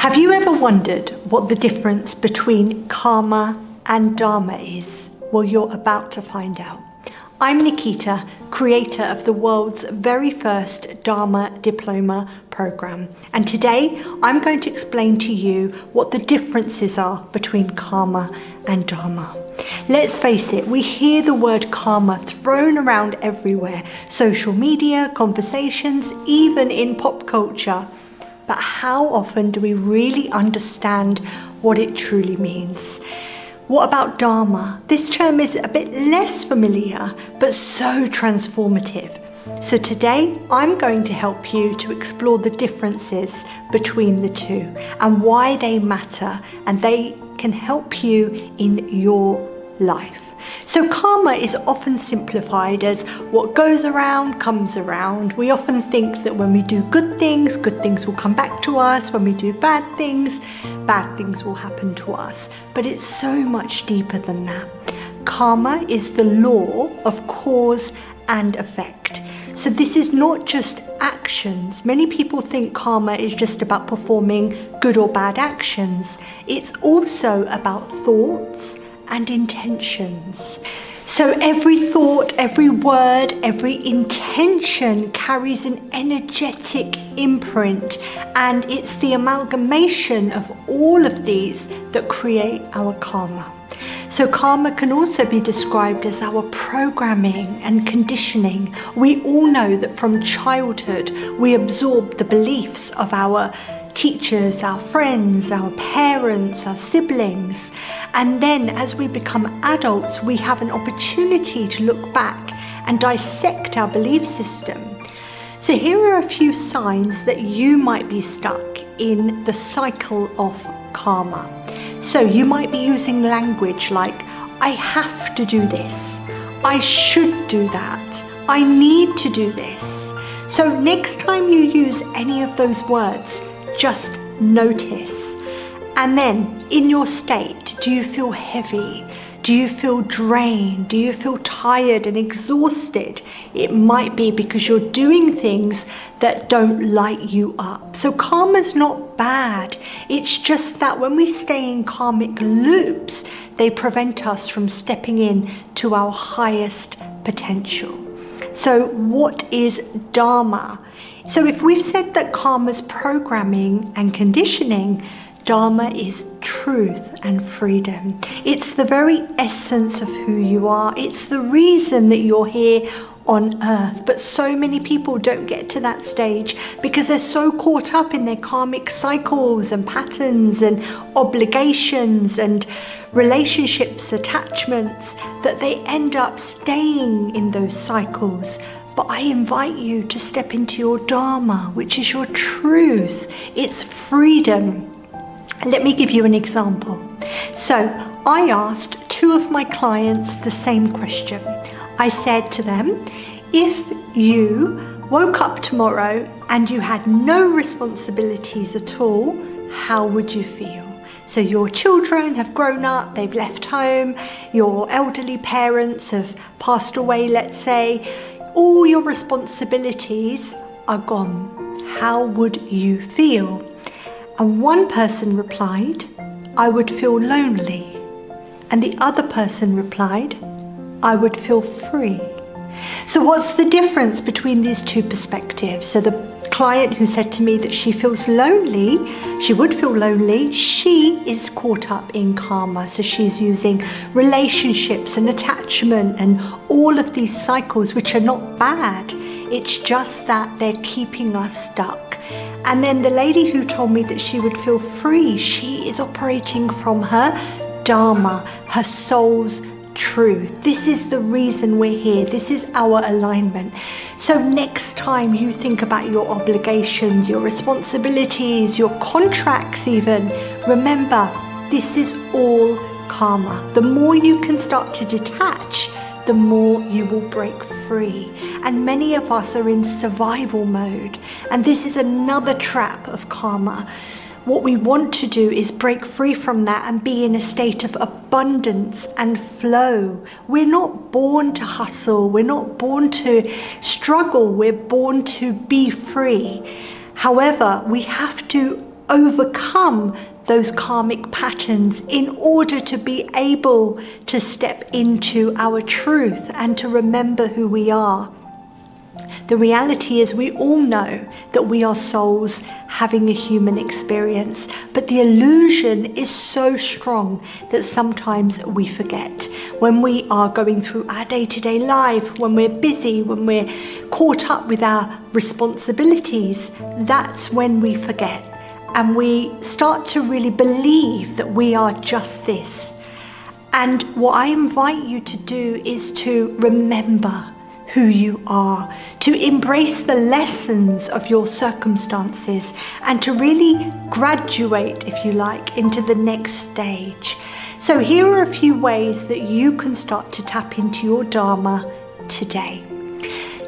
Have you ever wondered what the difference between karma and dharma is? Well, you're about to find out. I'm Nikita, creator of the world's very first Dharma diploma program. And today I'm going to explain to you what the differences are between karma and dharma. Let's face it, we hear the word karma thrown around everywhere. Social media, conversations, even in pop culture. But how often do we really understand what it truly means? What about dharma? This term is a bit less familiar, but so transformative. So today, I'm going to help you to explore the differences between the two and why they matter, and they can help you in your life. So karma is often simplified as what goes around comes around. We often think that when we do good things will come back to us. When we do bad things will happen to us. But it's so much deeper than that. Karma is the law of cause and effect. So this is not just actions. Many people think karma is just about performing good or bad actions. It's also about thoughts and intentions. So every thought, every word, every intention carries an energetic imprint, and it's the amalgamation of all of these that create our karma. So karma can also be described as our programming and conditioning. We all know that from childhood we absorb the beliefs of our teachers, our friends, our parents, our siblings. And then as we become adults, we have an opportunity to look back and dissect our belief system. So here are a few signs that you might be stuck in the cycle of karma. So you might be using language like, I have to do this, I should do that, I need to do this. So next time you use any of those words, just notice. And then in your state, do you feel heavy? Do you feel drained? Do you feel tired and exhausted? It might be because you're doing things that don't light you up. So karma's not bad. It's just that when we stay in karmic loops, they prevent us from stepping in to our highest potential. So what is dharma? So if we've said that karma's programming and conditioning, dharma is truth and freedom. It's the very essence of who you are. It's the reason that you're here on earth. But so many people don't get to that stage because they're so caught up in their karmic cycles and patterns and obligations and relationships, attachments, that they end up staying in those cycles. But I invite you to step into your dharma, which is your truth. It's freedom. Let me give you an example. So I asked two of my clients the same question. I said to them, if you woke up tomorrow and you had no responsibilities at all, how would you feel? So your children have grown up, they've left home, your elderly parents have passed away, let's say, all your responsibilities are gone. How would you feel? And one person replied, I would feel lonely. And the other person replied, I would feel free. So what's the difference between these two perspectives? So the client who said to me that she feels lonely, she would feel lonely, she is caught up in karma. So she's using relationships and attachment and all of these cycles, which are not bad. It's just that they're keeping us stuck. And then the lady who told me that she would feel free, she is operating from her dharma, her soul's truth. This is the reason we're here. This is our alignment. So next time you think about your obligations, your responsibilities, your contracts even, remember, this is all karma. The more you can start to detach, the more you will break free. And many of us are in survival mode. And this is another trap of karma. What we want to do is break free from that and be in a state of abundance and flow. We're not born to hustle. We're not born to struggle. We're born to be free. However, we have to overcome those karmic patterns in order to be able to step into our truth and to remember who we are. The reality is we all know that we are souls having a human experience, but the illusion is so strong that sometimes we forget. When we are going through our day-to-day life, when we're busy, when we're caught up with our responsibilities, that's when we forget. And we start to really believe that we are just this. And what I invite you to do is to remember who you are, to embrace the lessons of your circumstances, and to really graduate, if you like, into the next stage. So here are a few ways that you can start to tap into your Dharma today.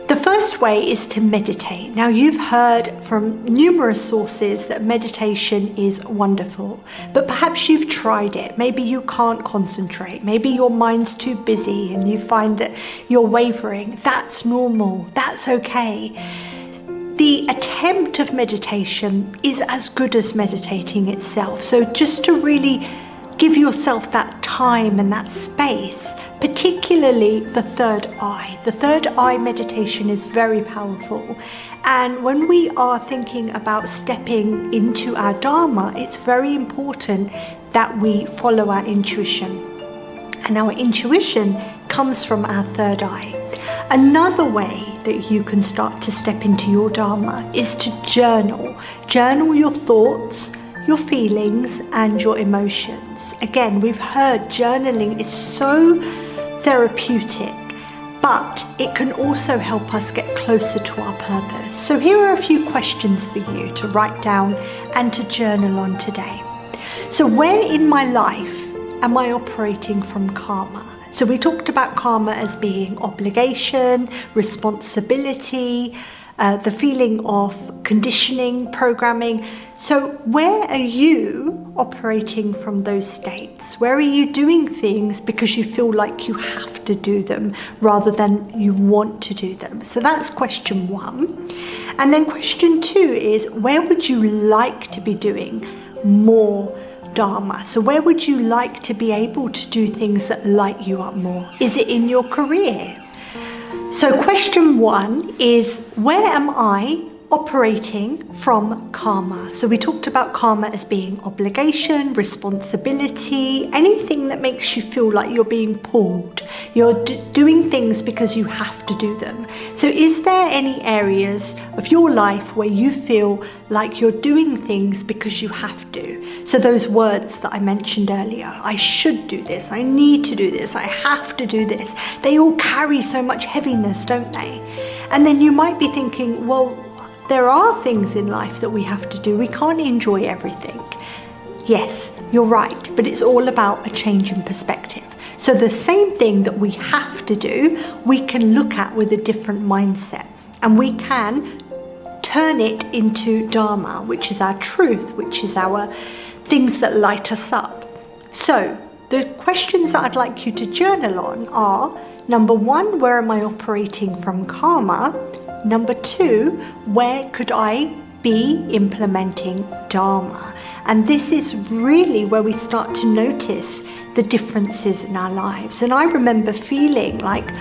The first way is to meditate. Now, you've heard from numerous sources that meditation is wonderful, but perhaps you've tried it. Maybe you can't concentrate. Maybe your mind's too busy and you find that you're wavering. That's normal. That's okay. The attempt of meditation is as good as meditating itself. So just to really give yourself that time and that space, particularly the third eye. The third eye meditation is very powerful. And when we are thinking about stepping into our Dharma, it's very important that we follow our intuition. And our intuition comes from our third eye. Another way that you can start to step into your Dharma is to journal. Journal your thoughts, your feelings and your emotions. Again, we've heard journaling is so therapeutic, but it can also help us get closer to our purpose. So here are a few questions for you to write down and to journal on today. So where in my life am I operating from karma? So we talked about karma as being obligation, responsibility, the feeling of conditioning, programming. So where are you operating from those states? Where are you doing things because you feel like you have to do them rather than you want to do them? So that's question one. And then question two is, where would you like to be doing more Dharma? So where would you like to be able to do things that light you up more? Is it in your career? So question one is, where am I operating from karma? So we talked about karma as being obligation, responsibility, anything that makes you feel like you're being pulled. You're doing things because you have to do them. So is there any areas of your life where you feel like you're doing things because you have to? So those words that I mentioned earlier, I should do this, I need to do this, I have to do this, they all carry so much heaviness, don't they? And then you might be thinking, well, there are things in life that we have to do. We can't enjoy everything. Yes, you're right, but it's all about a change in perspective. So the same thing that we have to do, we can look at with a different mindset, and we can turn it into Dharma, which is our truth, which is our things that light us up. So the questions that I'd like you to journal on are, number one, where am I operating from karma? Number two, where could I be implementing Dharma? And this is really where we start to notice the differences in our lives. And I remember feeling like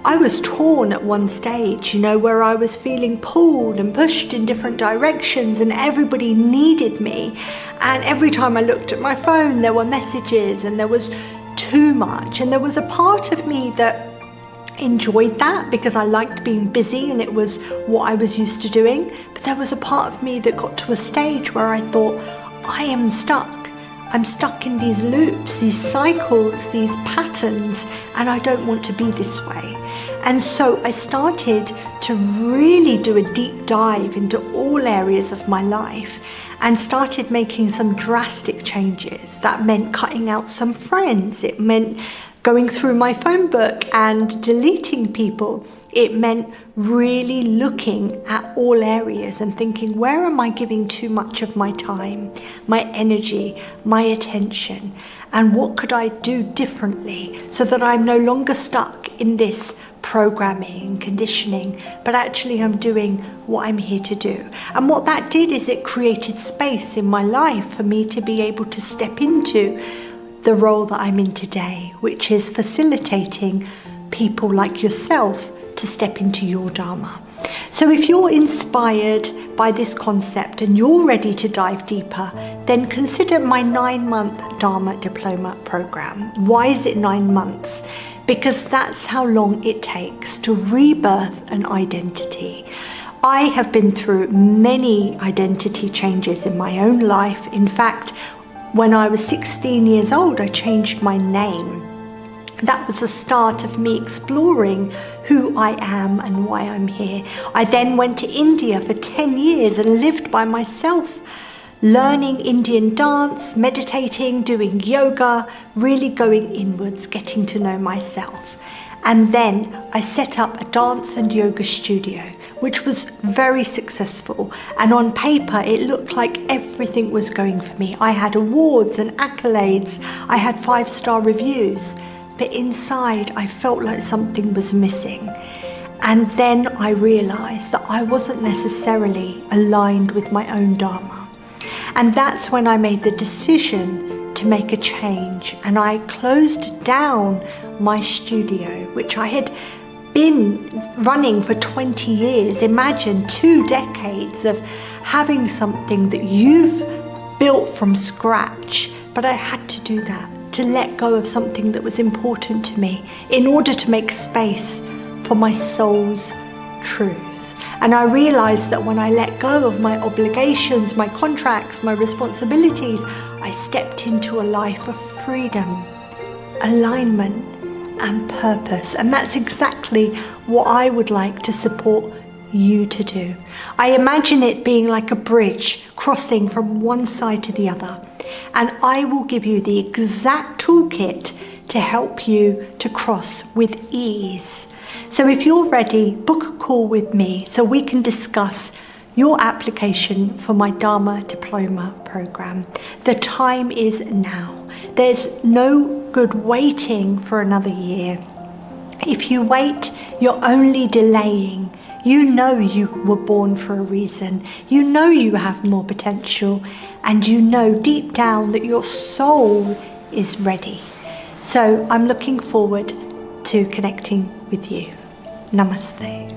I was torn at one stage, where I was feeling pulled and pushed in different directions and everybody needed me. And every time I looked at my phone, there were messages and there was too much. And there was a part of me that enjoyed that because I liked being busy and it was what I was used to doing. But there was a part of me that got to a stage where I thought, I am stuck. I'm stuck in these loops, these cycles, these patterns, and I don't want to be this way. And so I started to really do a deep dive into all areas of my life and started making some drastic changes. That meant cutting out some friends. It meant going through my phone book and deleting people. It meant really looking at all areas and thinking, where am I giving too much of my time, my energy, my attention? And what could I do differently so that I'm no longer stuck in this programming and conditioning, but actually I'm doing what I'm here to do. And what that did is it created space in my life for me to be able to step into the role that I'm in today, which is facilitating people like yourself to step into your Dharma. So if you're inspired by this concept and you're ready to dive deeper, then consider my 9-month Dharma Diploma program. Why is it 9 months? Because that's how long it takes to rebirth an identity. I have been through many identity changes in my own life. In fact, when I was 16 years old, I changed my name. That was the start of me exploring who I am and why I'm here. I then went to India for 10 years and lived by myself, learning Indian dance, meditating, doing yoga, really going inwards, getting to know myself. And then I set up a dance and yoga studio, which was very successful. And on paper, it looked like everything was going for me. I had awards and accolades. I had 5-star reviews. But inside, I felt like something was missing. And then I realized that I wasn't necessarily aligned with my own Dharma. And that's when I made the decision to make a change. And I closed down my studio, which I had been running for 20 years. Imagine 2 decades of having something that you've built from scratch. But I had to do that, to let go of something that was important to me in order to make space for my soul's truth. And I realized that when I let go of my obligations, my contracts, my responsibilities, I stepped into a life of freedom, alignment, and purpose. And that's exactly what I would like to support you to do. I imagine it being like a bridge crossing from one side to the other. And I will give you the exact toolkit to help you to cross with ease. So if you're ready, book a call with me so we can discuss your application for my Dharma Diploma program. The time is now. There's no good waiting for another year. If you wait, you're only delaying. You know you were born for a reason. You know you have more potential. And you know deep down that your soul is ready. So I'm looking forward to connecting with you. Namaste.